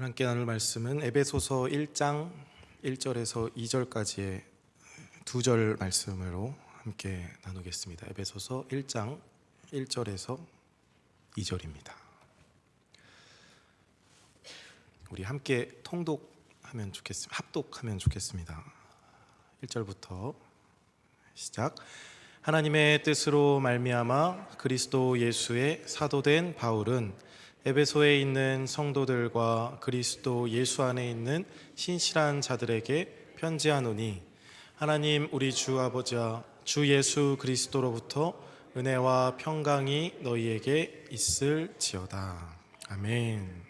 함께 나눌 말씀은 에베소서 1장 1절에서 2절까지의 두 절 말씀으로 함께 나누겠습니다. 에베소서 1장 1절에서 2절입니다. 우리 함께 통독하면 좋겠습니다. 합독하면 좋겠습니다. 1절부터 시작. 하나님의 뜻으로 말미암아 그리스도 예수의 사도된 바울은 에베소에 있는 성도들과 그리스도 예수 안에 있는 신실한 자들에게 편지하노니, 하나님 우리 주 아버지와 주 예수 그리스도로부터 은혜와 평강이 너희에게 있을지어다. 아멘.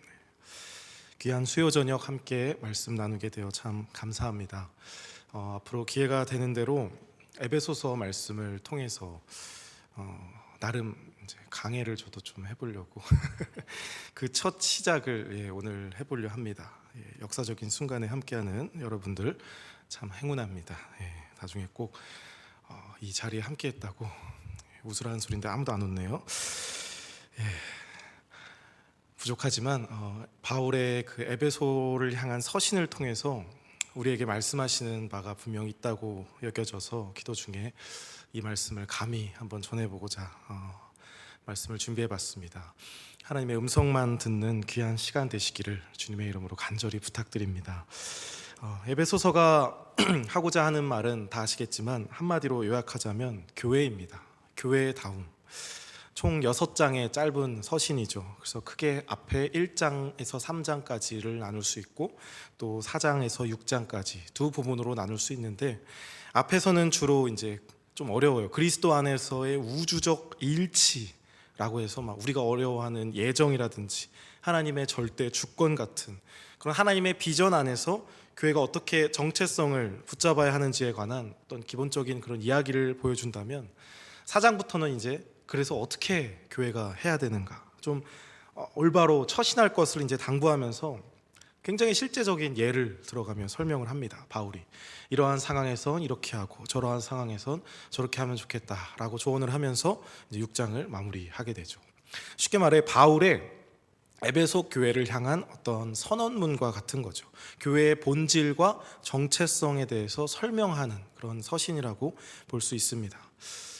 귀한 수요 저녁 함께 말씀 나누게 되어 참 감사합니다. 앞으로 기회가 되는 대로 에베소서 말씀을 통해서 나름 이제 강해를 저도 좀 해보려고 그 첫 시작을 오늘 해보려 합니다. 역사적인 순간에 함께하는 여러분들 참 행운합니다. 나중에 꼭 이 자리에 함께했다고 웃으라는 소리인데 아무도 안 웃네요. 부족하지만 바울의 그 에베소를 향한 서신을 통해서 우리에게 말씀하시는 바가 분명히 있다고 여겨져서 기도 중에 이 말씀을 감히 한번 전해보고자 말씀을 준비해봤습니다. 하나님의 음성만 듣는 귀한 시간 되시기를 주님의 이름으로 간절히 부탁드립니다. 에베소서가 하고자 하는 말은 다 아시겠지만 한마디로 요약하자면 교회입니다. 교회다움. 총 6장의 짧은 서신이죠. 그래서 크게 앞에 1장에서 3장까지를 나눌 수 있고 또 4장에서 6장까지 두 부분으로 나눌 수 있는데, 앞에서는 주로 이제 좀 어려워요. 그리스도 안에서의 우주적 일치라고 해서 막 우리가 어려워하는 예정이라든지 하나님의 절대 주권 같은 그런 하나님의 비전 안에서 교회가 어떻게 정체성을 붙잡아야 하는지에 관한 어떤 기본적인 그런 이야기를 보여준다면, 4장부터는 이제 그래서 어떻게 교회가 해야 되는가, 좀 올바로 처신할 것을 이제 당부하면서 굉장히 실제적인 예를 들어가며 설명을 합니다. 바울이 이러한 상황에선 이렇게 하고 저러한 상황에선 저렇게 하면 좋겠다라고 조언을 하면서 이제 6장을 마무리하게 되죠. 쉽게 말해 바울의 에베소 교회를 향한 어떤 선언문과 같은 거죠. 교회의 본질과 정체성에 대해서 설명하는 그런 서신이라고 볼 수 있습니다.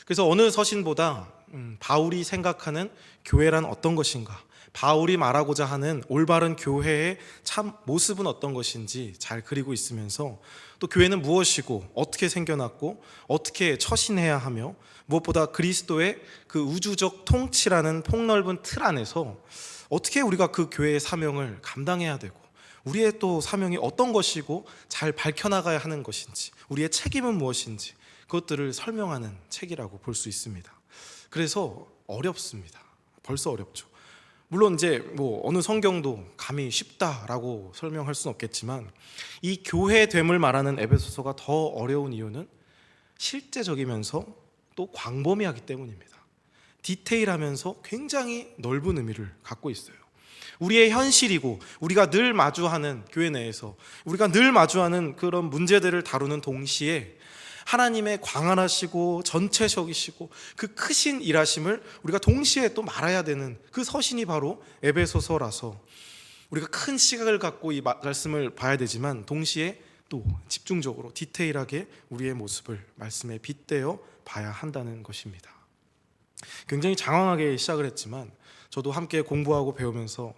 그래서 어느 서신보다 바울이 생각하는 교회란 어떤 것인가, 바울이 말하고자 하는 올바른 교회의 참 모습은 어떤 것인지 잘 그리고 있으면서, 또 교회는 무엇이고 어떻게 생겨났고 어떻게 처신해야 하며, 무엇보다 그리스도의 그 우주적 통치라는 폭넓은 틀 안에서 어떻게 우리가 그 교회의 사명을 감당해야 되고, 우리의 또 사명이 어떤 것이고 잘 밝혀나가야 하는 것인지, 우리의 책임은 무엇인지, 그것들을 설명하는 책이라고 볼 수 있습니다. 그래서 어렵습니다. 벌써 어렵죠. 물론 이제 뭐 어느 성경도 감히 쉽다라고 설명할 수는 없겠지만, 이 교회됨을 말하는 에베소서가 더 어려운 이유는 실제적이면서 또 광범위하기 때문입니다. 디테일하면서 굉장히 넓은 의미를 갖고 있어요. 우리의 현실이고 우리가 늘 마주하는 교회 내에서 우리가 늘 마주하는 그런 문제들을 다루는 동시에 하나님의 광활하시고 전체적이시고 그 크신 일하심을 우리가 동시에 또 말해야 되는 그 서신이 바로 에베소서라서, 우리가 큰 시각을 갖고 이 말씀을 봐야 되지만 동시에 또 집중적으로 디테일하게 우리의 모습을 말씀에 빗대어 봐야 한다는 것입니다. 굉장히 장황하게 시작을 했지만 저도 함께 공부하고 배우면서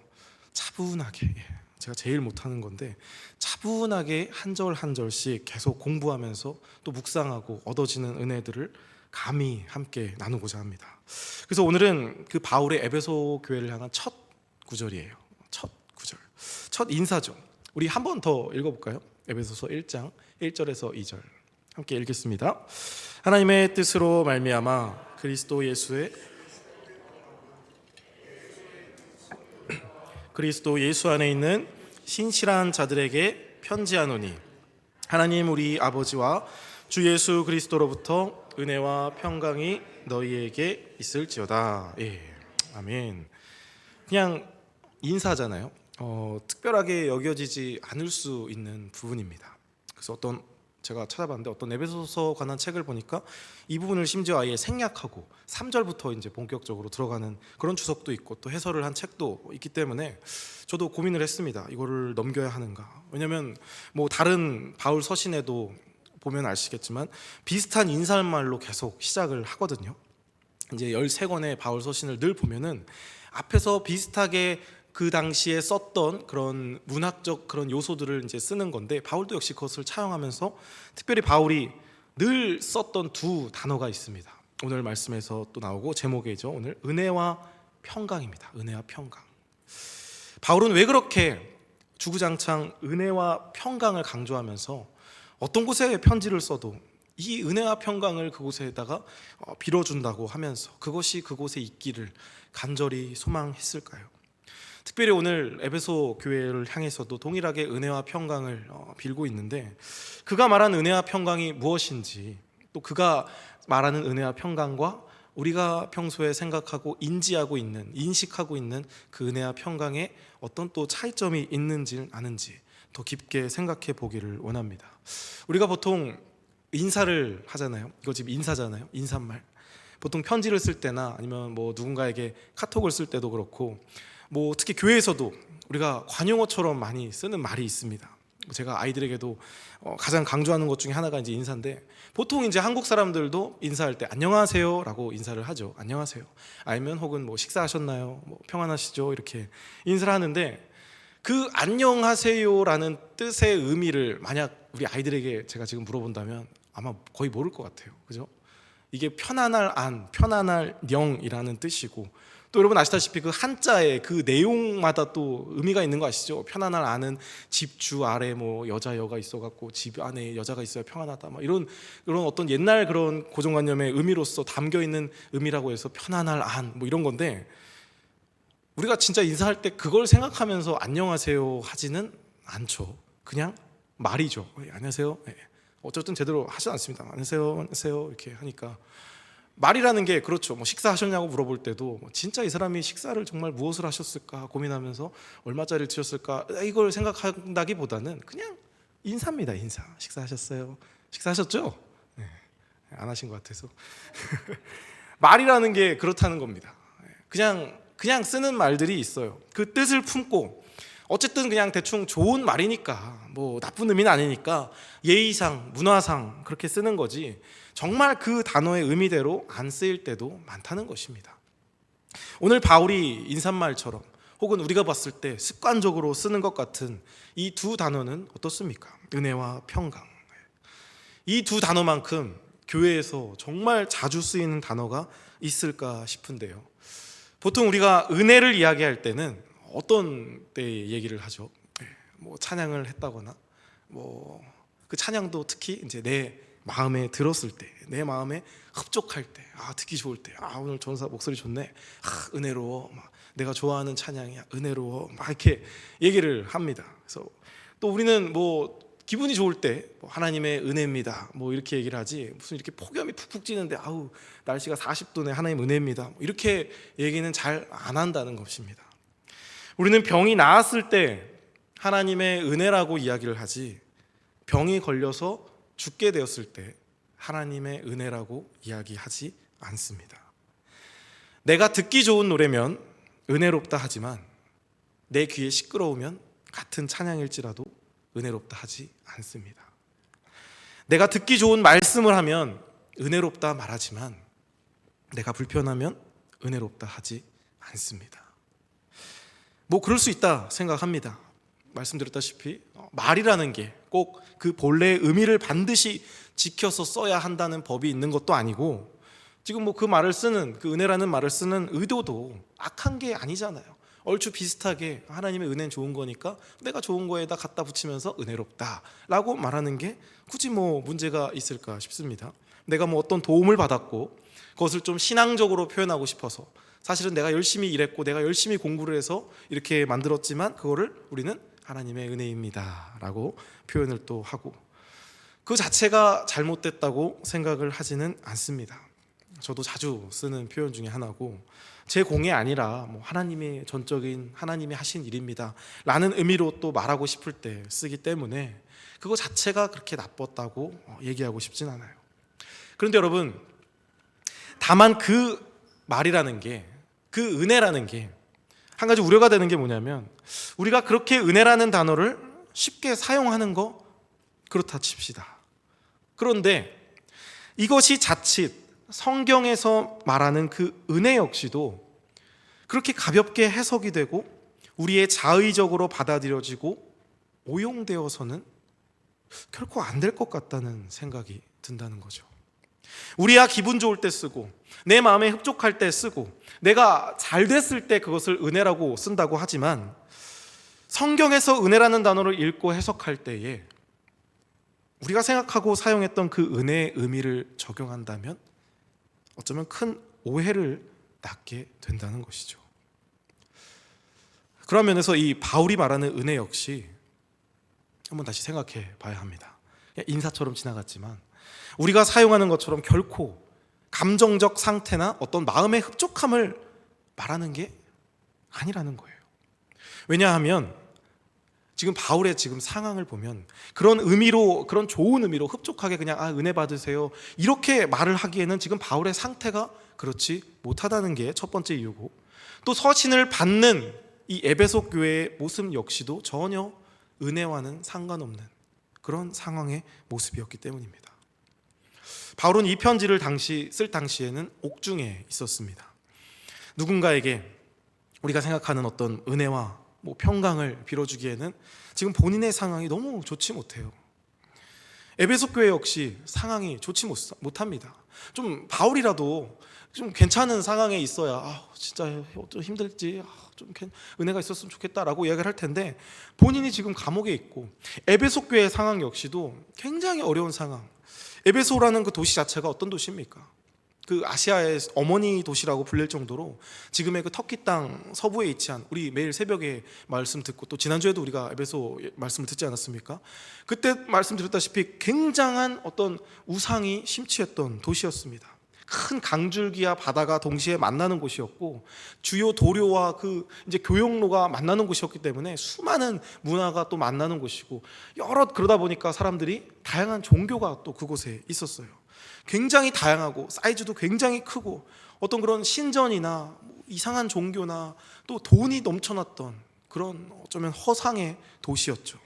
차분하게, 제가 제일 못하는 건데 차분하게 한 절 한 절씩 계속 공부하면서 또 묵상하고 얻어지는 은혜들을 감히 함께 나누고자 합니다. 그래서 오늘은 그 바울의 에베소 교회를 향한 첫 구절이에요. 첫 구절, 첫 인사죠. 우리 한 번 더 읽어볼까요? 에베소서 1장 1절에서 2절 함께 읽겠습니다. 하나님의 뜻으로 말미암아 그리스도 예수 안에 있는 신실한 자들에게 편지하노니, 하나님 우리 아버지와 주 예수 그리스도로부터 은혜와 평강이 너희에게 있을지어다. 아멘. 그냥 인사잖아요. 특별하게 여겨지지 않을 수 있는 부분입니다. 그래서 어떤 제가 찾아봤는데 어떤 에베소서 관한 책을 보니까 이 부분을 심지어 아예 생략하고 3절부터 이제 본격적으로 들어가는 그런 주석도 있고 또 해설을 한 책도 있기 때문에 저도 고민을 했습니다. 이거를 넘겨야 하는가? 왜냐하면 뭐 다른 바울 서신에도 보면 아시겠지만 비슷한 인사말로 계속 시작을 하거든요. 이제 13권의 바울 서신을 늘 보면은 앞에서 비슷하게 그 당시에 썼던 그런 문학적 그런 요소들을 이제 쓰는 건데, 바울도 역시 그것을 차용하면서 특별히 바울이 늘 썼던 두 단어가 있습니다. 오늘 말씀에서 또 나오고 제목이죠. 오늘 은혜와 평강입니다. 은혜와 평강. 바울은 왜 그렇게 주구장창 은혜와 평강을 강조하면서 어떤 곳에 편지를 써도 이 은혜와 평강을 그곳에다가 빌어준다고 하면서 그것이 그곳에 있기를 간절히 소망했을까요? 특별히 오늘 에베소 교회를 향해서도 동일하게 은혜와 평강을 빌고 있는데, 그가 말한 은혜와 평강이 무엇인지, 또 그가 말하는 은혜와 평강과 우리가 평소에 생각하고 인식하고 있는 그 은혜와 평강에 어떤 또 차이점이 있는지 아는지 더 깊게 생각해 보기를 원합니다. 우리가 보통 인사를 하잖아요. 이거 지금 인사잖아요. 인사말. 보통 편지를 쓸 때나 아니면 뭐 누군가에게 카톡을 쓸 때도 그렇고, 뭐 특히 교회에서도 우리가 관용어처럼 많이 쓰는 말이 있습니다. 제가 아이들에게도 가장 강조하는 것 중에 하나가 이제 인사인데, 보통 이제 한국 사람들도 인사할 때 안녕하세요라고 인사를 하죠. 안녕하세요. 아니면 혹은 뭐 식사하셨나요? 뭐 평안하시죠? 이렇게 인사를 하는데, 그 안녕하세요라는 뜻의 의미를 만약 우리 아이들에게 제가 지금 물어본다면 아마 거의 모를 것 같아요. 그죠? 이게 편안할 안, 편안할 영이라는 뜻이고, 또 여러분 아시다시피 그 한자에 그 내용마다 또 의미가 있는 거 아시죠? 편안할 안은 집 주 아래 뭐 여가 있어갖고 집 안에 여자가 있어야 평안하다, 막 이런 어떤 옛날 그런 고정관념의 의미로서 담겨 있는 의미라고 해서 편안할 안 뭐 이런 건데, 우리가 진짜 인사할 때 그걸 생각하면서 안녕하세요 하지는 않죠. 그냥 말이죠. 안녕하세요. 어쨌든 제대로 하지 않습니다. 안녕하세요 이렇게 하니까. 말이라는 게 그렇죠. 뭐 식사하셨냐고 물어볼 때도 진짜 이 사람이 식사를 정말 무엇을 하셨을까 고민하면서 얼마짜리를 드셨을까 이걸 생각한다기보다는 그냥 인사입니다. 인사. 식사하셨어요? 식사하셨죠? 네. 안 하신 것 같아서. 말이라는 게 그렇다는 겁니다. 그냥 쓰는 말들이 있어요. 그 뜻을 품고 어쨌든 그냥 대충 좋은 말이니까, 뭐 나쁜 의미는 아니니까 예의상, 문화상 그렇게 쓰는 거지, 정말 그 단어의 의미대로 안 쓰일 때도 많다는 것입니다. 오늘 바울이 인사말처럼 혹은 우리가 봤을 때 습관적으로 쓰는 것 같은 이 두 단어는 어떻습니까? 은혜와 평강. 이 두 단어만큼 교회에서 정말 자주 쓰이는 단어가 있을까 싶은데요. 보통 우리가 은혜를 이야기할 때는 어떤 때 얘기를 하죠? 뭐 찬양을 했다거나, 뭐 그 찬양도 특히 이제 내 마음에 들었을 때, 내 마음에 흡족할 때, 듣기 좋을 때, 오늘 전사 목소리 좋네, 은혜로워, 막 내가 좋아하는 찬양이야, 은혜로워, 막 이렇게 얘기를 합니다. 그래서 또 우리는 뭐 기분이 좋을 때 하나님의 은혜입니다, 뭐 이렇게 얘기를 하지, 무슨 이렇게 폭염이 푹푹 찌는데 날씨가 40도네 하나님 은혜입니다, 이렇게 얘기는 잘 안 한다는 것입니다. 우리는 병이 나았을 때 하나님의 은혜라고 이야기를 하지, 병이 걸려서 죽게 되었을 때 하나님의 은혜라고 이야기하지 않습니다. 내가 듣기 좋은 노래면 은혜롭다 하지만 내 귀에 시끄러우면 같은 찬양일지라도 은혜롭다 하지 않습니다. 내가 듣기 좋은 말씀을 하면 은혜롭다 말하지만 내가 불편하면 은혜롭다 하지 않습니다. 뭐 그럴 수 있다 생각합니다. 말씀드렸다시피 말이라는 게 꼭 그 본래의 의미를 반드시 지켜서 써야 한다는 법이 있는 것도 아니고, 지금 뭐 그 말을 쓰는, 그 은혜라는 말을 쓰는 의도도 악한 게 아니잖아요. 얼추 비슷하게 하나님의 은혜는 좋은 거니까 내가 좋은 거에다 갖다 붙이면서 은혜롭다 라고 말하는 게 굳이 뭐 문제가 있을까 싶습니다. 내가 뭐 어떤 도움을 받았고 그것을 좀 신앙적으로 표현하고 싶어서, 사실은 내가 열심히 일했고 내가 열심히 공부를 해서 이렇게 만들었지만 그거를 우리는 하나님의 은혜입니다 라고 표현을 또 하고, 그 자체가 잘못됐다고 생각을 하지는 않습니다. 저도 자주 쓰는 표현 중에 하나고, 제 공이 아니라 뭐 하나님의 전적인 하나님이 하신 일입니다 라는 의미로 또 말하고 싶을 때 쓰기 때문에 그거 자체가 그렇게 나빴다고 얘기하고 싶진 않아요. 그런데 여러분, 다만 그 말이라는 게, 그 은혜라는 게 한 가지 우려가 되는 게 뭐냐면, 우리가 그렇게 은혜라는 단어를 쉽게 사용하는 거 그렇다 칩시다. 그런데 이것이 자칫 성경에서 말하는 그 은혜 역시도 그렇게 가볍게 해석이 되고 우리의 자의적으로 받아들여지고 오용되어서는 결코 안 될 것 같다는 생각이 든다는 거죠. 우리야 기분 좋을 때 쓰고, 내 마음에 흡족할 때 쓰고, 내가 잘 됐을 때 그것을 은혜라고 쓴다고 하지만, 성경에서 은혜라는 단어를 읽고 해석할 때에 우리가 생각하고 사용했던 그 은혜의 의미를 적용한다면 어쩌면 큰 오해를 낳게 된다는 것이죠. 그런 면에서 이 바울이 말하는 은혜 역시 한번 다시 생각해 봐야 합니다. 인사처럼 지나갔지만 우리가 사용하는 것처럼 결코 감정적 상태나 어떤 마음의 흡족함을 말하는 게 아니라는 거예요. 왜냐하면 지금 바울의 지금 상황을 보면 그런 의미로, 그런 좋은 의미로 흡족하게 그냥 은혜 받으세요 이렇게 말을 하기에는 지금 바울의 상태가 그렇지 못하다는 게 첫 번째 이유고, 또 서신을 받는 이 에베소 교회의 모습 역시도 전혀 은혜와는 상관없는 그런 상황의 모습이었기 때문입니다. 바울은 이 편지를 쓸 당시에는 옥중에 있었습니다. 누군가에게 우리가 생각하는 어떤 은혜와 평강을 빌어주기에는 지금 본인의 상황이 너무 좋지 못해요. 에베소 교회 역시 상황이 좋지 못합니다. 좀 바울이라도 좀 괜찮은 상황에 있어야 진짜 좀 힘들지, 좀 은혜가 있었으면 좋겠다라고 이야기를 할 텐데, 본인이 지금 감옥에 있고 에베소 교회의 상황 역시도 굉장히 어려운 상황. 에베소라는 그 도시 자체가 어떤 도시입니까? 그 아시아의 어머니 도시라고 불릴 정도로 지금의 그 터키 땅 서부에 위치한, 우리 매일 새벽에 말씀 듣고 또 지난주에도 우리가 에베소 말씀을 듣지 않았습니까? 그때 말씀드렸다시피 굉장한 어떤 우상이 심취했던 도시였습니다. 큰 강줄기와 바다가 동시에 만나는 곳이었고, 주요 도료와 그 이제 교역로가 만나는 곳이었기 때문에 수많은 문화가 또 만나는 곳이고, 그러다 보니까 사람들이 다양한 종교가 또 그곳에 있었어요. 굉장히 다양하고 사이즈도 굉장히 크고, 어떤 그런 신전이나 이상한 종교나 또 돈이 넘쳐났던 그런 어쩌면 허상의 도시였죠.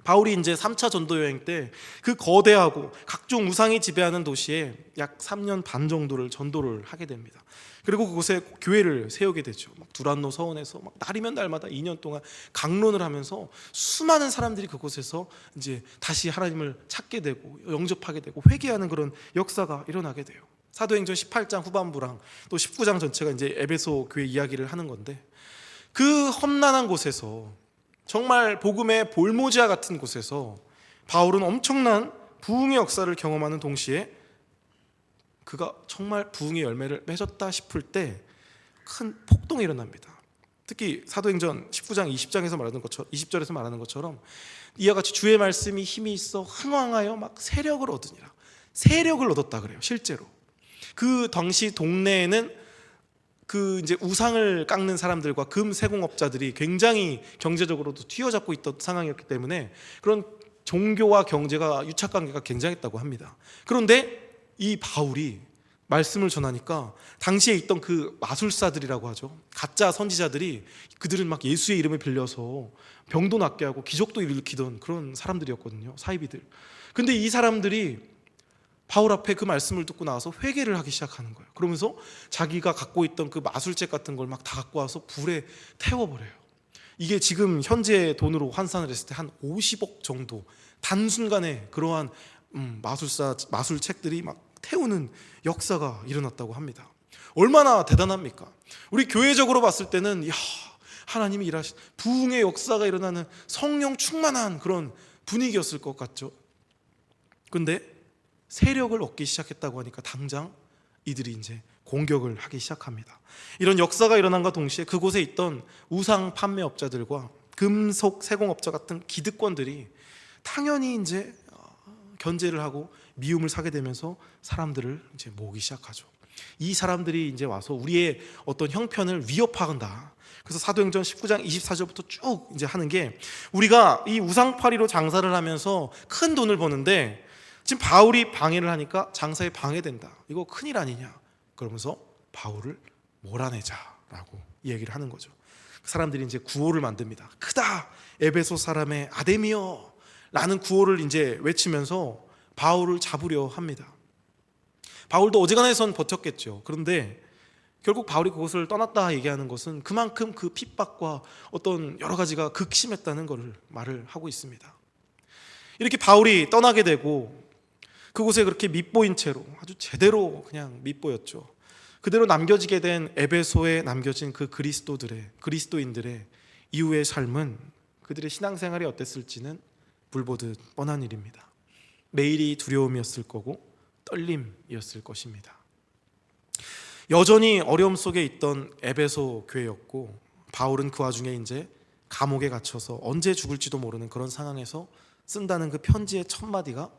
바울이 이제 3차 전도 여행 때 그 거대하고 각종 우상이 지배하는 도시에 약 3년 반 정도를 전도를 하게 됩니다. 그리고 그곳에 교회를 세우게 되죠. 두란노 서원에서 날이면 날마다 2년 동안 강론을 하면서 수많은 사람들이 그곳에서 이제 다시 하나님을 찾게 되고 영접하게 되고 회개하는 그런 역사가 일어나게 돼요. 사도행전 18장 후반부랑 또 19장 전체가 이제 에베소 교회 이야기를 하는 건데, 그 험난한 곳에서, 정말 복음의 볼모지아 같은 곳에서 바울은 엄청난 부흥의 역사를 경험하는 동시에 그가 정말 부흥의 열매를 맺었다 싶을 때 큰 폭동이 일어납니다. 특히 사도행전 19장 20장에서 말하는 것처럼, 20절에서 말하는 것처럼 이와 같이 주의 말씀이 힘이 있어 흥왕하여 세력을 얻으니라. 세력을 얻었다 그래요. 실제로 그 당시 동네에는 그 이제 우상을 깎는 사람들과 금 세공업자들이 굉장히 경제적으로도 튀어잡고 있던 상황이었기 때문에 그런 종교와 경제가 유착관계가 굉장했다고 합니다. 그런데 이 바울이 말씀을 전하니까 당시에 있던 그 마술사들이라고 하죠, 가짜 선지자들이, 그들은 예수의 이름을 빌려서 병도 낫게 하고 기적도 일으키던 그런 사람들이었거든요, 사이비들. 근데 이 사람들이 바울 앞에 그 말씀을 듣고 나와서 회개를 하기 시작하는 거예요. 그러면서 자기가 갖고 있던 그 마술책 같은 걸 다 갖고 와서 불에 태워버려요. 이게 지금 현재 돈으로 환산을 했을 때 한 50억 정도 단순간에 그러한 마술책들이 태우는 역사가 일어났다고 합니다. 얼마나 대단합니까? 우리 교회적으로 봤을 때는 하나님이 일하신 부흥의 역사가 일어나는 성령 충만한 그런 분위기였을 것 같죠. 근데 세력을 얻기 시작했다고 하니까 당장 이들이 이제 공격을 하기 시작합니다. 이런 역사가 일어난과 동시에 그곳에 있던 우상 판매업자들과 금속 세공업자 같은 기득권들이 당연히 이제 견제를 하고 미움을 사게 되면서 사람들을 이제 모으기 시작하죠. 이 사람들이 이제 와서 우리의 어떤 형편을 위협한다. 그래서 사도행전 19장 24절부터 쭉 이제 하는 게, 우리가 이 우상파리로 장사를 하면서 큰 돈을 버는데 지금 바울이 방해를 하니까 장사에 방해된다. 이거 큰일 아니냐. 그러면서 바울을 몰아내자라고 이야기를 하는 거죠. 사람들이 이제 구호를 만듭니다. 크다 에베소 사람의 아데미여 라는 구호를 이제 외치면서 바울을 잡으려 합니다. 바울도 어지간해선 버텼겠죠. 그런데 결국 바울이 그곳을 떠났다 얘기하는 것은 그만큼 그 핍박과 어떤 여러 가지가 극심했다는 것을 말을 하고 있습니다. 이렇게 바울이 떠나게 되고 그곳에 그렇게 밉보인 채로 아주 제대로 그냥 밉보였죠. 그대로 남겨지게 된 에베소에 남겨진 그 그리스도인들의 이후의 삶은, 그들의 신앙생활이 어땠을지는 불보듯 뻔한 일입니다. 매일이 두려움이었을 거고 떨림이었을 것입니다. 여전히 어려움 속에 있던 에베소 교회였고, 바울은 그 와중에 이제 감옥에 갇혀서 언제 죽을지도 모르는 그런 상황에서 쓴다는 그 편지의 첫 마디가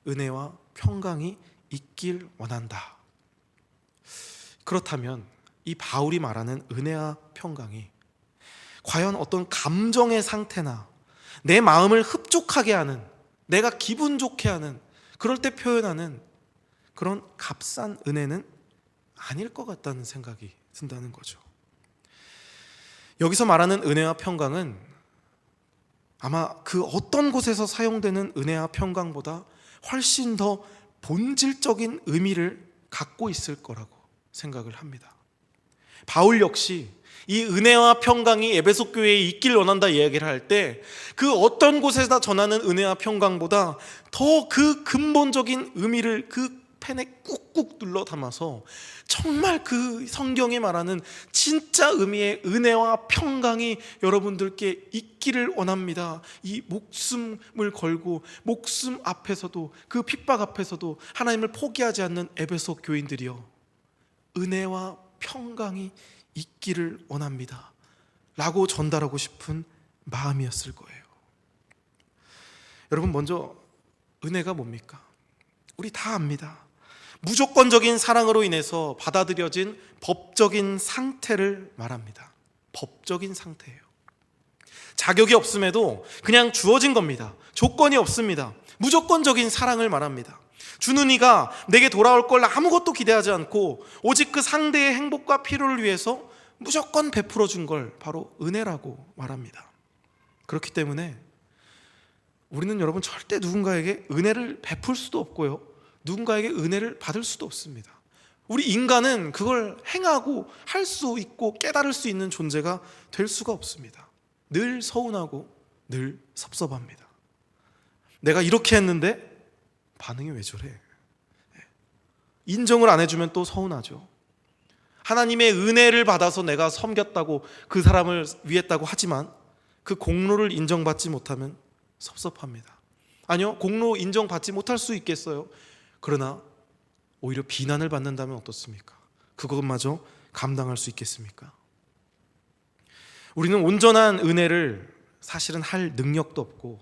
은혜와 평강이 있길 원한다. 그렇다면 이 바울이 말하는 은혜와 평강이 과연 어떤 감정의 상태나 내 마음을 흡족하게 하는, 내가 기분 좋게 하는, 그럴 때 표현하는 그런 값싼 은혜는 아닐 것 같다는 생각이 든다는 거죠. 여기서 말하는 은혜와 평강은 아마 그 어떤 곳에서 사용되는 은혜와 평강보다 훨씬 더 본질적인 의미를 갖고 있을 거라고 생각을 합니다. 바울 역시 이 은혜와 평강이 에베소 교회에 있길 원한다 이야기를 할 때 그 어떤 곳에다 전하는 은혜와 평강보다 더 그 근본적인 의미를 그 펜에 꾹꾹 눌러 담아서 정말 그 성경이 말하는 진짜 의미의 은혜와 평강이 여러분들께 있기를 원합니다. 이 목숨을 걸고 목숨 앞에서도, 그 핍박 앞에서도 하나님을 포기하지 않는 에베소 교인들이여, 은혜와 평강이 있기를 원합니다 라고 전달하고 싶은 마음이었을 거예요. 여러분, 먼저 은혜가 뭡니까? 우리 다 압니다. 무조건적인 사랑으로 인해서 받아들여진 법적인 상태를 말합니다. 법적인 상태예요. 자격이 없음에도 그냥 주어진 겁니다. 조건이 없습니다. 무조건적인 사랑을 말합니다. 주는 이가 내게 돌아올 걸 아무것도 기대하지 않고 오직 그 상대의 행복과 필요를 위해서 무조건 베풀어 준 걸 바로 은혜라고 말합니다. 그렇기 때문에 우리는 여러분 절대 누군가에게 은혜를 베풀 수도 없고요, 누군가에게 은혜를 받을 수도 없습니다. 우리 인간은 그걸 행하고 할 수 있고 깨달을 수 있는 존재가 될 수가 없습니다. 늘 서운하고 늘 섭섭합니다. 내가 이렇게 했는데 반응이 왜 저래? 인정을 안 해주면 또 서운하죠. 하나님의 은혜를 받아서 내가 섬겼다고, 그 사람을 위했다고 하지만 그 공로를 인정받지 못하면 섭섭합니다. 아니요, 공로 인정받지 못할 수 있겠어요. 그러나 오히려 비난을 받는다면 어떻습니까? 그것마저 감당할 수 있겠습니까? 우리는 온전한 은혜를 사실은 할 능력도 없고,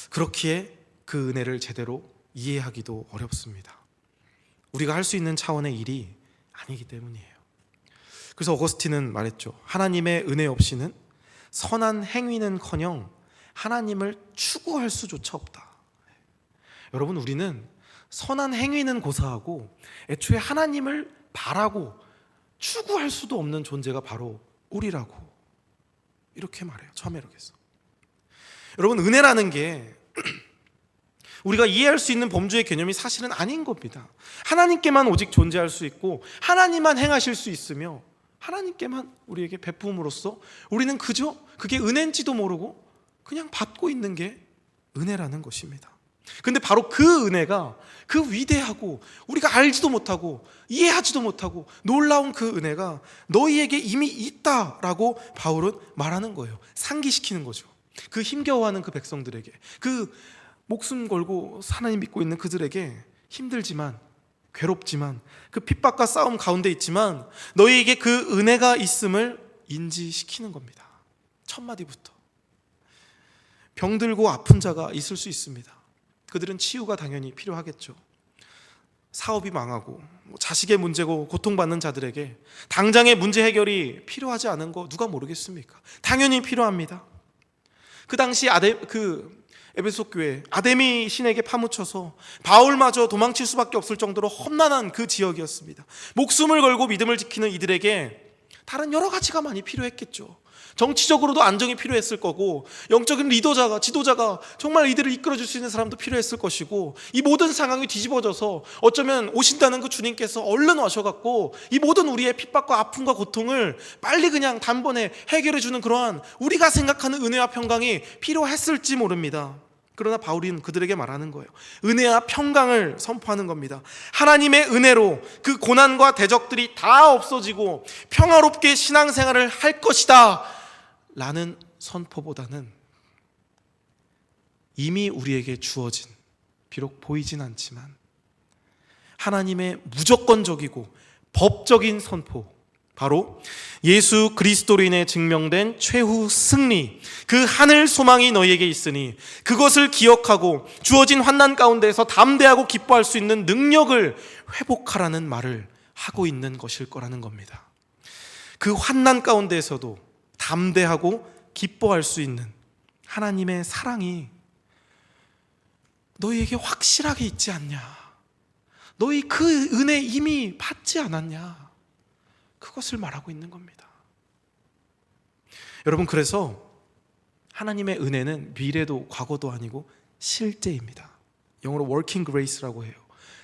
그렇기에 그 은혜를 제대로 이해하기도 어렵습니다. 우리가 할 수 있는 차원의 일이 아니기 때문이에요. 그래서 어거스틴은 말했죠. 하나님의 은혜 없이는 선한 행위는커녕 하나님을 추구할 수조차 없다. 여러분, 우리는 선한 행위는 고사하고 애초에 하나님을 바라고 추구할 수도 없는 존재가 바로 우리라고 이렇게 말해요. 처음에 이렇게 해서. 여러분, 은혜라는 게 우리가 이해할 수 있는 범주의 개념이 사실은 아닌 겁니다. 하나님께만 오직 존재할 수 있고 하나님만 행하실 수 있으며 하나님께만 우리에게 베품으로써 우리는 그저 그게 은혜인지도 모르고 그냥 받고 있는 게 은혜라는 것입니다. 근데 바로 그 은혜가, 그 위대하고 우리가 알지도 못하고 이해하지도 못하고 놀라운 그 은혜가 너희에게 이미 있다라고 바울은 말하는 거예요. 상기시키는 거죠. 그 힘겨워하는 그 백성들에게, 그 목숨 걸고 하나님 믿고 있는 그들에게 힘들지만, 괴롭지만, 그 핍박과 싸움 가운데 있지만 너희에게 그 은혜가 있음을 인지시키는 겁니다. 첫 마디부터. 병들고 아픈 자가 있을 수 있습니다. 그들은 치유가 당연히 필요하겠죠. 사업이 망하고 자식의 문제고 고통받는 자들에게 당장의 문제 해결이 필요하지 않은 거 누가 모르겠습니까? 당연히 필요합니다. 그 당시 에베소 교회 아데미 신에게 파묻혀서 바울마저 도망칠 수밖에 없을 정도로 험난한 그 지역이었습니다. 목숨을 걸고 믿음을 지키는 이들에게 다른 여러 가지가 많이 필요했겠죠. 정치적으로도 안정이 필요했을 거고, 영적인 지도자가 정말 이들을 이끌어줄 수 있는 사람도 필요했을 것이고, 이 모든 상황이 뒤집어져서 어쩌면 오신다는 그 주님께서 얼른 와셔갖고 이 모든 우리의 핍박과 아픔과 고통을 빨리 그냥 단번에 해결해주는 그러한 우리가 생각하는 은혜와 평강이 필요했을지 모릅니다. 그러나 바울은 그들에게 말하는 거예요. 은혜와 평강을 선포하는 겁니다. 하나님의 은혜로 그 고난과 대적들이 다 없어지고 평화롭게 신앙생활을 할 것이다 라는 선포보다는 이미 우리에게 주어진, 비록 보이진 않지만 하나님의 무조건적이고 법적인 선포, 바로 예수 그리스도로 인해 증명된 최후 승리, 그 하늘 소망이 너희에게 있으니 그것을 기억하고 주어진 환난 가운데서 담대하고 기뻐할 수 있는 능력을 회복하라는 말을 하고 있는 것일 거라는 겁니다. 그 환난 가운데에서도 담대하고 기뻐할 수 있는 하나님의 사랑이 너희에게 확실하게 있지 않냐? 너희 그 은혜 이미 받지 않았냐? 그것을 말하고 있는 겁니다. 여러분, 그래서 하나님의 은혜는 미래도 과거도 아니고 실제입니다. 영어로 working grace라고 해요.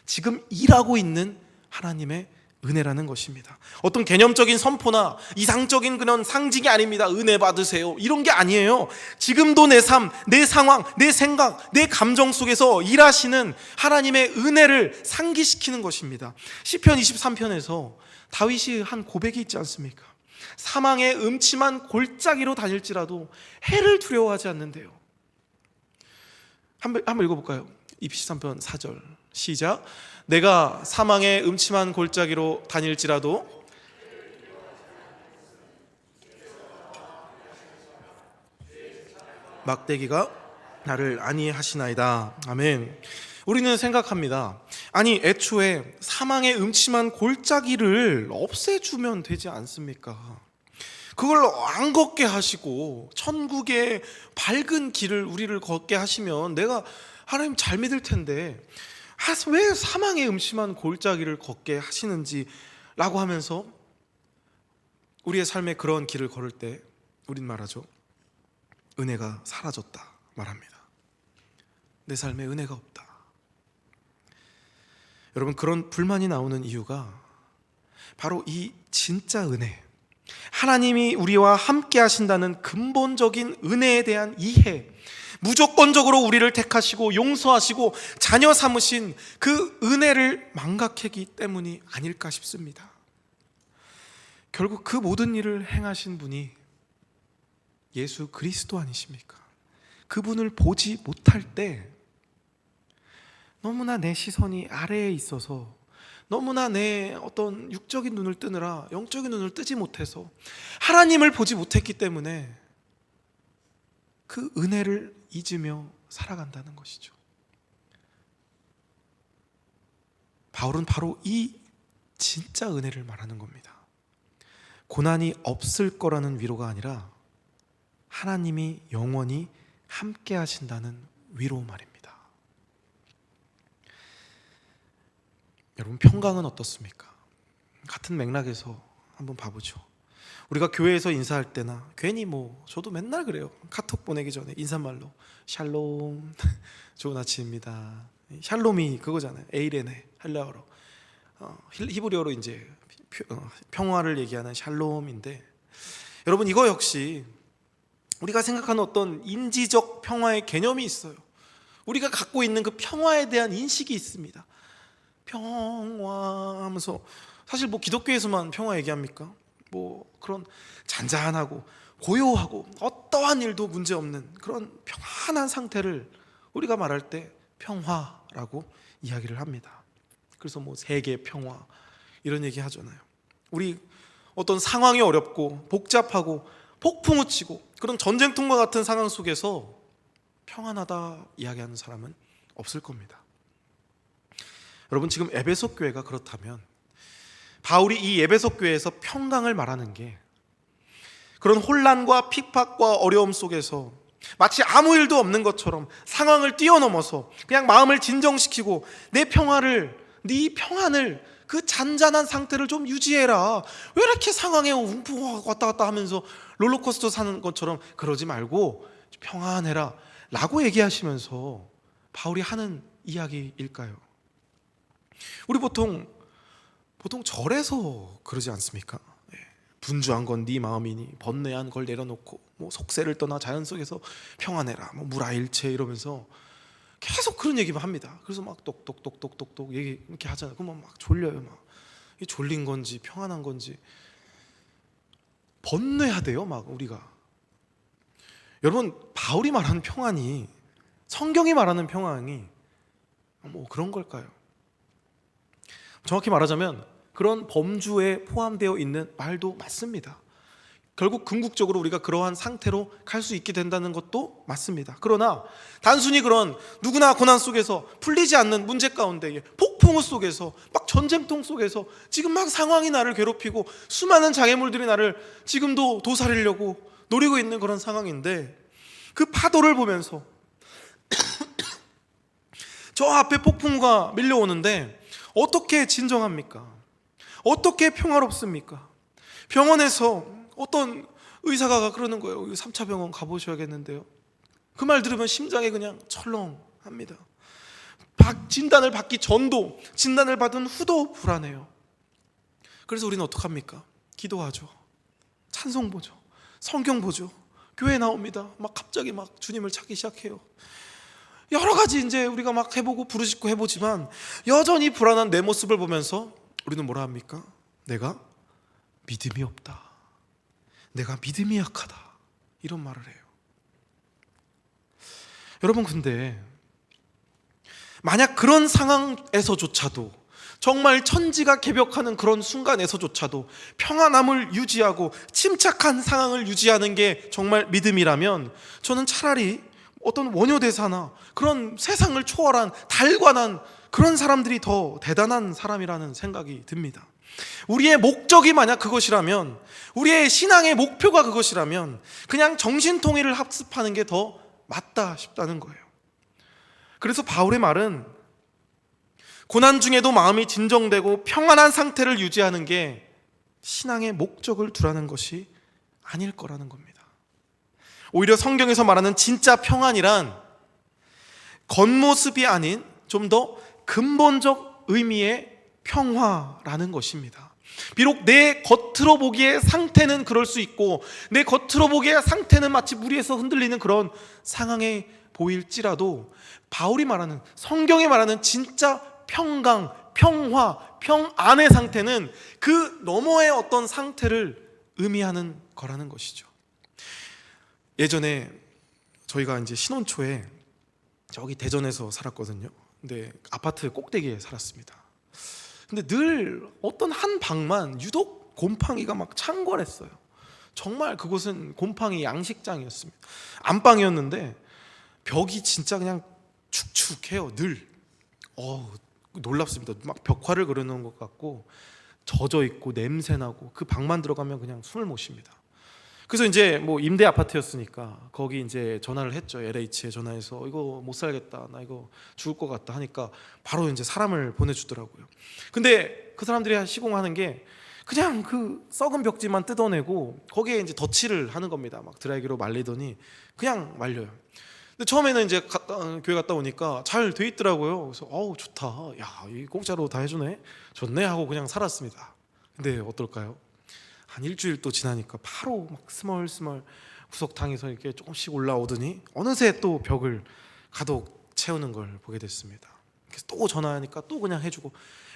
지금 일하고 있는 하나님의 은혜라는 것입니다. 어떤 개념적인 선포나 이상적인 그런 상징이 아닙니다. 은혜 받으세요, 이런 게 아니에요. 지금도 내 삶, 내 상황, 내 생각, 내 감정 속에서 일하시는 하나님의 은혜를 상기시키는 것입니다. 시편 23편에서 다윗이 한 고백이 있지 않습니까? 사망의 음침한 골짜기로 다닐지라도 해를 두려워하지 않는데요. 한번 읽어볼까요? 23편 4절 시작. 내가 사망의 음침한 골짜기로 다닐지라도 막대기가 나를 안위하시나이다. 아멘. 우리는 생각합니다. 아니, 애초에 사망의 음침한 골짜기를 없애주면 되지 않습니까? 그걸 안 걷게 하시고 천국의 밝은 길을 우리를 걷게 하시면 내가 하나님 잘 믿을 텐데 왜 사망의 음침한 골짜기를 걷게 하시는지 라고 하면서 우리의 삶에 그런 길을 걸을 때 우린 말하죠. 은혜가 사라졌다 말합니다. 내 삶에 은혜가 없다. 여러분, 그런 불만이 나오는 이유가 바로 이 진짜 은혜, 하나님이 우리와 함께 하신다는 근본적인 은혜에 대한 이해, 무조건적으로 우리를 택하시고 용서하시고 자녀 삼으신 그 은혜를 망각하기 때문이 아닐까 싶습니다. 결국 그 모든 일을 행하신 분이 예수 그리스도 아니십니까? 그분을 보지 못할 때 너무나 내 시선이 아래에 있어서, 너무나 내 어떤 육적인 눈을 뜨느라 영적인 눈을 뜨지 못해서 하나님을 보지 못했기 때문에 그 은혜를 잊으며 살아간다는 것이죠. 바울은 바로 이 진짜 은혜를 말하는 겁니다. 고난이 없을 거라는 위로가 아니라 하나님이 영원히 함께 하신다는 위로 말입니다. 여러분, 평강은 어떻습니까? 같은 맥락에서 한번 봐보죠. 우리가 교회에서 인사할 때나 괜히 저도 맨날 그래요. 카톡 보내기 전에 인사말로 샬롬, 좋은 아침입니다. 샬롬이 그거잖아요. 에이레네, 헬라어로, 히브리어로 이제 평화를 얘기하는 샬롬인데, 여러분, 이거 역시 우리가 생각하는 어떤 인지적 평화의 개념이 있어요. 우리가 갖고 있는 그 평화에 대한 인식이 있습니다. 평화 하면서 사실 기독교에서만 평화 얘기합니까? 그런 잔잔하고 고요하고 어떠한 일도 문제없는 그런 평안한 상태를 우리가 말할 때 평화라고 이야기를 합니다. 그래서 세계 평화 이런 얘기 하잖아요. 우리 어떤 상황이 어렵고 복잡하고 폭풍우 치고 그런 전쟁통과 같은 상황 속에서 평안하다 이야기하는 사람은 없을 겁니다. 여러분, 지금 에베소 교회가 그렇다면 바울이 이 에베소 교회에서 평강을 말하는 게 그런 혼란과 핍박과 어려움 속에서 마치 아무 일도 없는 것처럼 상황을 뛰어넘어서 그냥 마음을 진정시키고 내 평화를, 네 평안을, 그 잔잔한 상태를 좀 유지해라. 왜 이렇게 상황에 웅풍 왔다 갔다 하면서 롤러코스터 사는 것처럼 그러지 말고 평안해라 라고 얘기하시면서 바울이 하는 이야기일까요? 우리 보통 절에서 그러지 않습니까? 분주한 건 네 마음이니 번뇌한 걸 내려놓고 뭐 속세를 떠나 자연 속에서 평안해라, 뭐 무라일체 이러면서 계속 그런 얘기만 합니다. 그래서 막 똑똑똑똑똑똑 얘기 이렇게 하잖아요. 그러면 막 졸려요. 막 이 졸린 건지 평안한 건지 번뇌하대요. 막 우리가. 여러분, 바울이 말하는 평안이, 성경이 말하는 평안이 뭐 그런 걸까요? 정확히 말하자면 그런 범주에 포함되어 있는 말도 맞습니다. 결국 궁극적으로 우리가 그러한 상태로 갈 수 있게 된다는 것도 맞습니다. 그러나 단순히 그런 누구나 고난 속에서 풀리지 않는 문제 가운데 폭풍우 속에서 막 전쟁통 속에서 지금 막 상황이 나를 괴롭히고 수많은 장애물들이 나를 지금도 도사리려고 노리고 있는 그런 상황인데, 그 파도를 보면서 저 앞에 폭풍우가 밀려오는데 어떻게 진정합니까? 어떻게 평화롭습니까? 병원에서 어떤 의사가 그러는 거예요. 3차 병원 가보셔야겠는데요. 그 말 들으면 심장이 그냥 철렁합니다. 진단을 받기 전도, 진단을 받은 후도 불안해요. 그래서 우리는 어떡합니까? 기도하죠. 찬송 보죠. 성경 보죠. 교회 나옵니다. 막 갑자기 막 주님을 찾기 시작해요. 여러 가지 이제 우리가 막 해보고 부르짖고 해보지만 여전히 불안한 내 모습을 보면서 우리는 뭐라 합니까? 내가 믿음이 없다. 내가 믿음이 약하다. 이런 말을 해요. 여러분, 근데 만약 그런 상황에서조차도, 정말 천지가 개벽하는 그런 순간에서조차도 평안함을 유지하고 침착한 상황을 유지하는 게 정말 믿음이라면, 저는 차라리 어떤 원효대사나 그런 세상을 초월한 달관한 그런 사람들이 더 대단한 사람이라는 생각이 듭니다. 우리의 목적이 만약 그것이라면, 우리의 신앙의 목표가 그것이라면 그냥 정신통일을 학습하는 게 더 맞다 싶다는 거예요. 그래서 바울의 말은 고난 중에도 마음이 진정되고 평안한 상태를 유지하는 게 신앙의 목적을 두라는 것이 아닐 거라는 겁니다. 오히려 성경에서 말하는 진짜 평안이란 겉모습이 아닌 좀 더 근본적 의미의 평화라는 것입니다. 비록 내 겉으로 보기에 상태는 그럴 수 있고, 내 겉으로 보기에 상태는 마치 물 위에서 흔들리는 그런 상황에 보일지라도, 바울이 말하는, 성경이 말하는 진짜 평강, 평화, 평안의 상태는 그 너머의 어떤 상태를 의미하는 거라는 것이죠. 예전에 저희가 이제 신혼 초에 저기 대전에서 살았거든요. 근데 아파트 꼭대기에 살았습니다. 근데 늘 어떤 한 방만 유독 곰팡이가 막 창궐했어요. 정말 그곳은 곰팡이 양식장이었습니다. 안방이었는데 벽이 진짜 그냥 축축해요. 늘 놀랍습니다. 막 벽화를 그려놓은 것 같고 젖어 있고 냄새 나고, 그 방만 들어가면 그냥 숨을 못 쉽니다. 그래서 이제 뭐 임대 아파트였으니까 거기 이제 전화를 했죠. LH에 전화해서 이거 못 살겠다, 나 이거 죽을 것 같다 하니까 바로 이제 사람을 보내주더라고요. 근데 그 사람들이 시공하는 게 그냥 그 썩은 벽지만 뜯어내고 거기에 이제 덧칠을 하는 겁니다. 막 드라이기로 말리더니 그냥 말려요. 근데 처음에는 이제 교회 갔다 오니까 잘 돼 있더라고요. 그래서 좋다, 야, 이 공짜로 다 해주네, 좋네 하고 그냥 살았습니다. 근데 어떨까요? 한 일주일 또 지나니까 바로 막 스멀스멀 구석탕에서 이렇게 조금씩 올라오더니 어느새 또 벽을 가득 채우는 걸 보게 됐습니다. 그래서 또 전화하니까 또 그냥 해주고,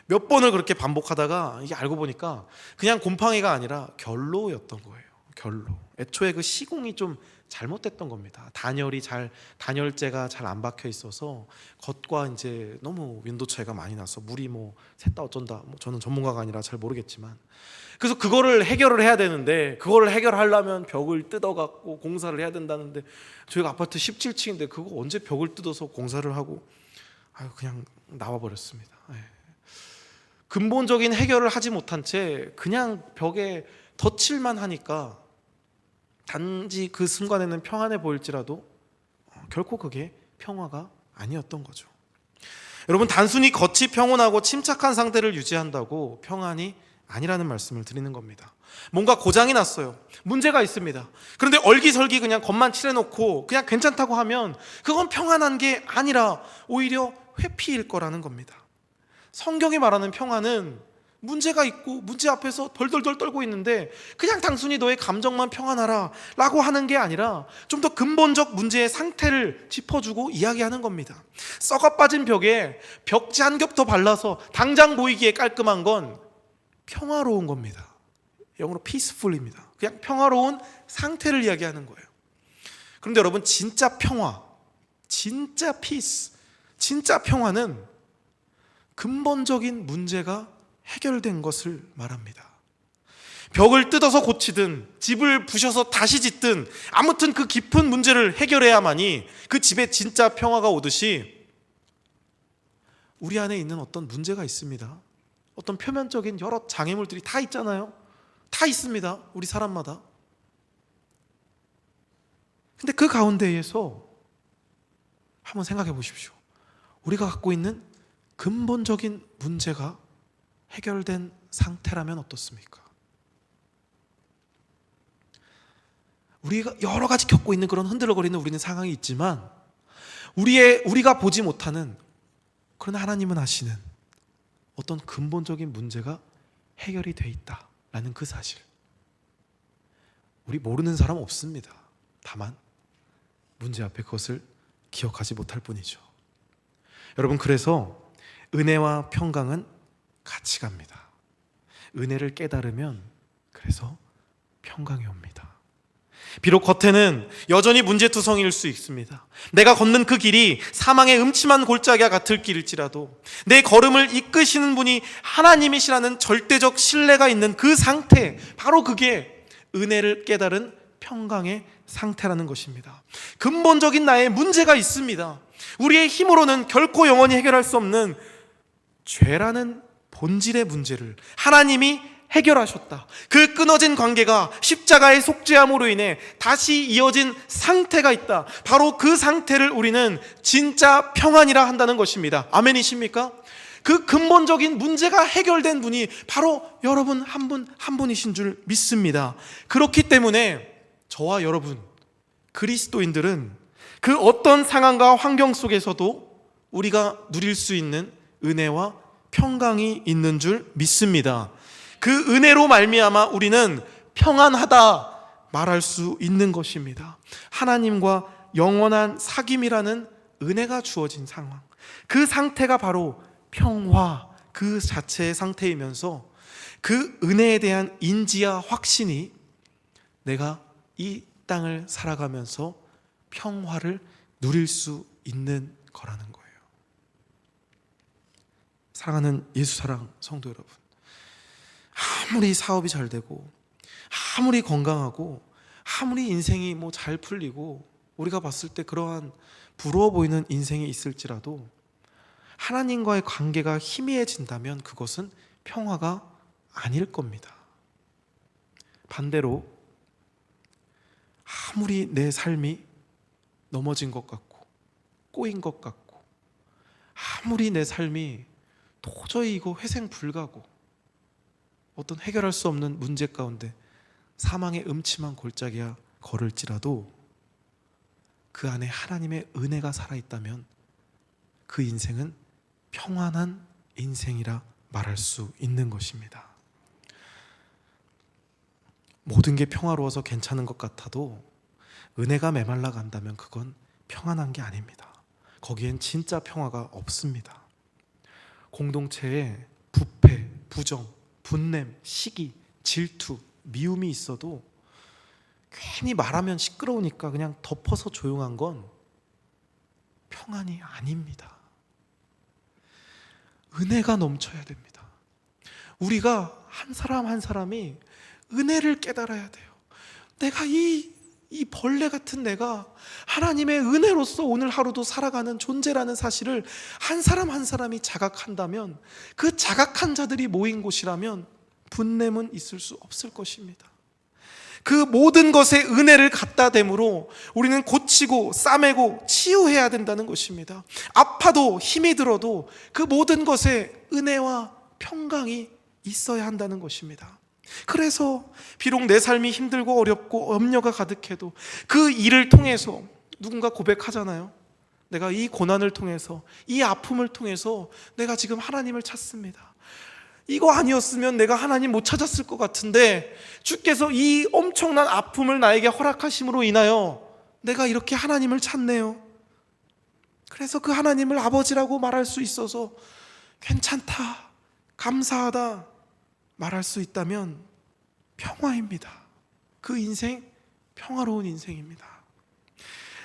몇 번을 그렇게 반복하다가 이게 알고 보니까 그냥 곰팡이가 아니라 결로였던 거예요. 결로. 애초에 그 시공이 좀 잘못됐던 겁니다. 단열재가 잘 안 박혀 있어서 겉과 이제 너무 윈도 차이가 많이 나서 물이 뭐 샜다 어쩐다, 뭐 저는 전문가가 아니라 잘 모르겠지만, 그래서 그거를 해결을 해야 되는데, 그거를 해결하려면 벽을 뜯어갖고 공사를 해야 된다는데, 저희가 아파트 17층인데 그거 언제 벽을 뜯어서 공사를 하고, 그냥 나와버렸습니다. 근본적인 해결을 하지 못한 채 그냥 벽에 덧칠만 하니까 단지 그 순간에는 평안해 보일지라도 결코 그게 평화가 아니었던 거죠. 여러분, 단순히 겉이 평온하고 침착한 상태를 유지한다고 평안이 아니라는 말씀을 드리는 겁니다. 뭔가 고장이 났어요. 문제가 있습니다. 그런데 얼기설기 그냥 겉만 칠해놓고 그냥 괜찮다고 하면 그건 평안한 게 아니라 오히려 회피일 거라는 겁니다. 성경이 말하는 평안은 문제가 있고 문제 앞에서 덜덜덜 떨고 있는데 그냥 단순히 너의 감정만 평안하라 라고 하는 게 아니라 좀 더 근본적 문제의 상태를 짚어주고 이야기하는 겁니다. 썩어 빠진 벽에 벽지 한 겹 더 발라서 당장 보이기에 깔끔한 건 평화로운 겁니다. 영어로 peaceful입니다. 그냥 평화로운 상태를 이야기하는 거예요. 그런데 여러분, 진짜 평화, 진짜 peace, 진짜 평화는 근본적인 문제가 해결된 것을 말합니다. 벽을 뜯어서 고치든 집을 부셔서 다시 짓든 아무튼 그 깊은 문제를 해결해야만이 그 집에 진짜 평화가 오듯이 우리 안에 있는 어떤 문제가 있습니다. 어떤 표면적인 여러 장애물들이 다 있잖아요. 다 있습니다. 우리 사람마다. 근데 그 가운데에서 한번 생각해 보십시오. 우리가 갖고 있는 근본적인 문제가 해결된 상태라면 어떻습니까? 우리가 여러 가지 겪고 있는 그런 흔들거리는 우리는 상황이 있지만 우리가 보지 못하는, 그러나 하나님은 아시는 어떤 근본적인 문제가 해결이 돼 있다라는 그 사실, 우리 모르는 사람 없습니다. 다만 문제 앞에 그것을 기억하지 못할 뿐이죠. 여러분, 그래서 은혜와 평강은 같이 갑니다. 은혜를 깨달으면 그래서 평강이 옵니다. 비록 겉에는 여전히 문제투성이일 수 있습니다. 내가 걷는 그 길이 사망의 음침한 골짜기와 같을 길일지라도 내 걸음을 이끄시는 분이 하나님이시라는 절대적 신뢰가 있는 그 상태, 바로 그게 은혜를 깨달은 평강의 상태라는 것입니다. 근본적인 나의 문제가 있습니다. 우리의 힘으로는 결코 영원히 해결할 수 없는 죄라는 본질의 문제를 하나님이 해결하셨다. 그 끊어진 관계가 십자가의 속죄함으로 인해 다시 이어진 상태가 있다. 바로 그 상태를 우리는 진짜 평안이라 한다는 것입니다. 아멘이십니까? 그 근본적인 문제가 해결된 분이 바로 여러분 한 분 한 분이신 줄 믿습니다. 그렇기 때문에 저와 여러분 그리스도인들은 그 어떤 상황과 환경 속에서도 우리가 누릴 수 있는 은혜와 평강이 있는 줄 믿습니다. 그 은혜로 말미암아 우리는 평안하다 말할 수 있는 것입니다. 하나님과 영원한 사귐이라는 은혜가 주어진 상황, 그 상태가 바로 평화 그 자체의 상태이면서 그 은혜에 대한 인지와 확신이 내가 이 땅을 살아가면서 평화를 누릴 수 있는 거라는 거예요. 사랑하는 예수사랑 성도 여러분, 아무리 사업이 잘 되고 아무리 건강하고 아무리 인생이 잘 풀리고 우리가 봤을 때 그러한 부러워 보이는 인생이 있을지라도 하나님과의 관계가 희미해진다면 그것은 평화가 아닐 겁니다. 반대로 아무리 내 삶이 넘어진 것 같고 꼬인 것 같고 아무리 내 삶이 도저히 이거 회생 불가고 어떤 해결할 수 없는 문제 가운데 사망의 음침한 골짜기야 걸을지라도 그 안에 하나님의 은혜가 살아있다면 그 인생은 평안한 인생이라 말할 수 있는 것입니다. 모든 게 평화로워서 괜찮은 것 같아도 은혜가 메말라 간다면 그건 평안한 게 아닙니다. 거기엔 진짜 평화가 없습니다. 공동체에 부패, 부정, 분냄, 시기, 질투, 미움이 있어도 괜히 말하면 시끄러우니까 그냥 덮어서 조용한 건 평안이 아닙니다. 은혜가 넘쳐야 됩니다. 우리가 한 사람 한 사람이 은혜를 깨달아야 돼요. 내가 이 이 벌레 같은 내가 하나님의 은혜로서 오늘 하루도 살아가는 존재라는 사실을 한 사람 한 사람이 자각한다면, 그 자각한 자들이 모인 곳이라면 분냄은 있을 수 없을 것입니다. 그 모든 것에 은혜를 갖다 댐으로 우리는 고치고 싸매고 치유해야 된다는 것입니다. 아파도 힘이 들어도 그 모든 것에 은혜와 평강이 있어야 한다는 것입니다. 그래서 비록 내 삶이 힘들고 어렵고 염려가 가득해도 그 일을 통해서 누군가 고백하잖아요. 내가 이 고난을 통해서, 이 아픔을 통해서 내가 지금 하나님을 찾습니다. 이거 아니었으면 내가 하나님 못 찾았을 것 같은데 주께서 이 엄청난 아픔을 나에게 허락하심으로 인하여 내가 이렇게 하나님을 찾네요. 그래서 그 하나님을 아버지라고 말할 수 있어서 괜찮다, 감사하다 말할 수 있다면 평화입니다. 그 인생 평화로운 인생입니다.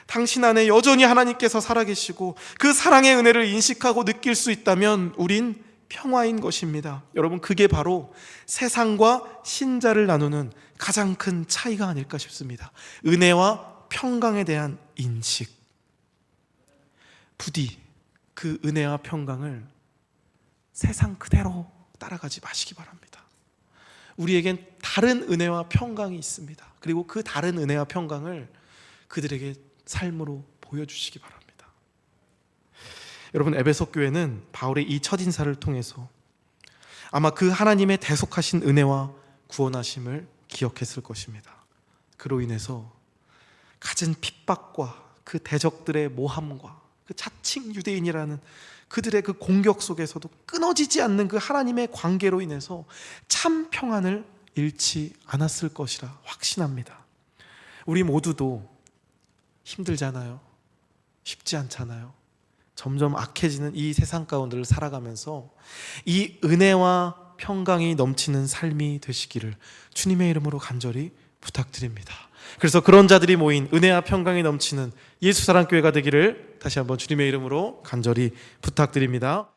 당신 안에 여전히 하나님께서 살아계시고 그 사랑의 은혜를 인식하고 느낄 수 있다면 우린 평화인 것입니다. 여러분, 그게 바로 세상과 신자를 나누는 가장 큰 차이가 아닐까 싶습니다. 은혜와 평강에 대한 인식. 부디 그 은혜와 평강을 세상 그대로 따라가지 마시기 바랍니다. 우리에겐 다른 은혜와 평강이 있습니다. 그리고 그 다른 은혜와 평강을 그들에게 삶으로 보여주시기 바랍니다. 여러분, 에베소 교회는 바울의 이 첫인사를 통해서 아마 그 하나님의 대속하신 은혜와 구원하심을 기억했을 것입니다. 그로 인해서 갖은 핍박과 그 대적들의 모함과 그 자칭 유대인이라는 그들의 그 공격 속에서도 끊어지지 않는 그 하나님의 관계로 인해서 참 평안을 잃지 않았을 것이라 확신합니다. 우리 모두도 힘들잖아요. 쉽지 않잖아요. 점점 악해지는 이 세상 가운데를 살아가면서 이 은혜와 평강이 넘치는 삶이 되시기를 주님의 이름으로 간절히 부탁드립니다. 그래서 그런 자들이 모인 은혜와 평강이 넘치는 예수사랑교회가 되기를 다시 한번 주님의 이름으로 간절히 부탁드립니다.